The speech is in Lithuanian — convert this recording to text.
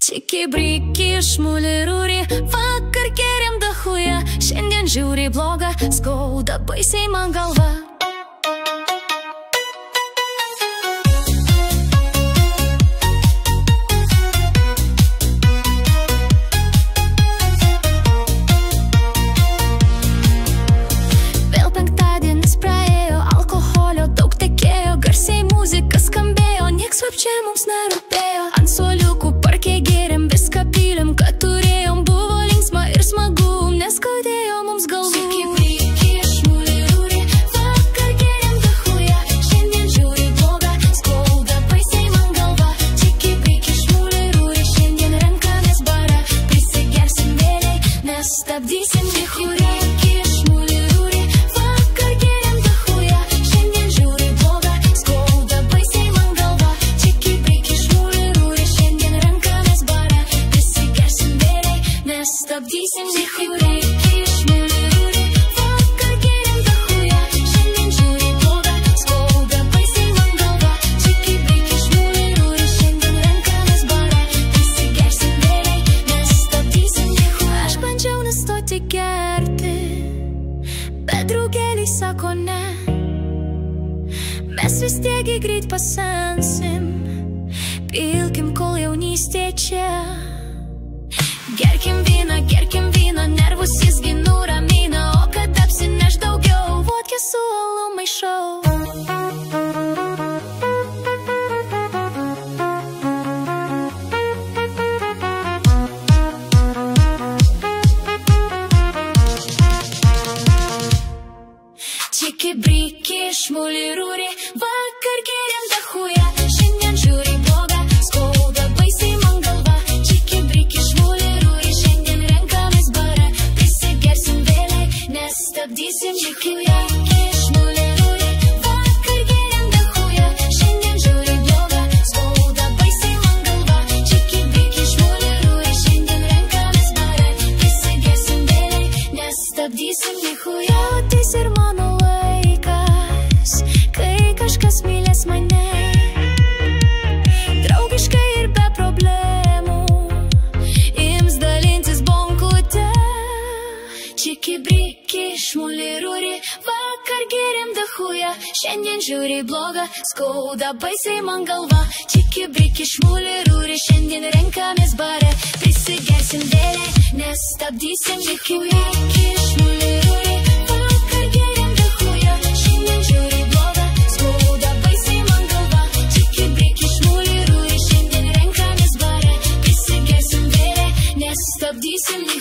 Čiki briki šmuli rūri, vakar geriam dachuja, šiandien žiūri bloga, skauda baisiai man galva. Vėl penktadienis praėjo, alkoholio daug tekėjo, garsiai muzika skambėjo, nieks vapčia mums nerūpėjo. Ant suoliukų parke gėrėm, viską pylėm, kad turėjom, buvo linksma ir smagu, neskaudėjo mums galvų. Čiki briki šmuli rūri, vakar geriam dachuja, šiandien žiūri bloga, skauda baisiai man galva. Čiki briki šmuli rūri, šiandien renkamės barą, prisigersim vėliai, nestabdysim dichūrį. Stabdysim dichūrį, šmuli rūri, vakar geriam dachuja, šiandien žiūri bloga, skauda baisiai man galva. Čiki briki šmuli rūri, šiandien renkamės barą, prisigersim vėliai, nestabdysim dichūrį. Aš bandžiau nustoti gerti, bet draugeliai sako ne. Mes vis tiek greit pasensim, pilkim kol jaunystė čia. Gerkim vyną, nervus jisgi nuramina, o kad apsineš daugiau, vodkę su alu maišau. Čiki briki šmuli rūri, vakar geriam dachuja, šiandien žiūri bloga, skauda baisiai man galva. Čiki briki šmuli rūri, šiandien renkamės barą, prisigersim vėliai, nestabdysim dichūrį. Šmuli rūri, vakar geriam dachuja, šiandien žiūri bloga, skauda baisiai man galva. Čiki briki šmuli rūri, šiandien renkamės barą, prisigersim vėliai, nestabdysim dichūrį. Ateis ir mano laikas, kai kažkas mylės mane, draugiškai ir be problemų, ims dalintis bonkute. Čiki briki šmuli rūri, vakar geriam dachuja, šiandien žiūri bloga, skauda baisiai man galva. Čiki briki šmuli rūri, šiandien renkamės barą, prisigersim vėliai, nestabdysim dichūrį. Šmuli rūri, vakar geriam dachuja, šiandien žiūri bloga, skauda baisiai man galva. Čiki briki šmuli rūri, šiandien renkamės barą, prisigersim vėliai, nestabdysim dichūrį.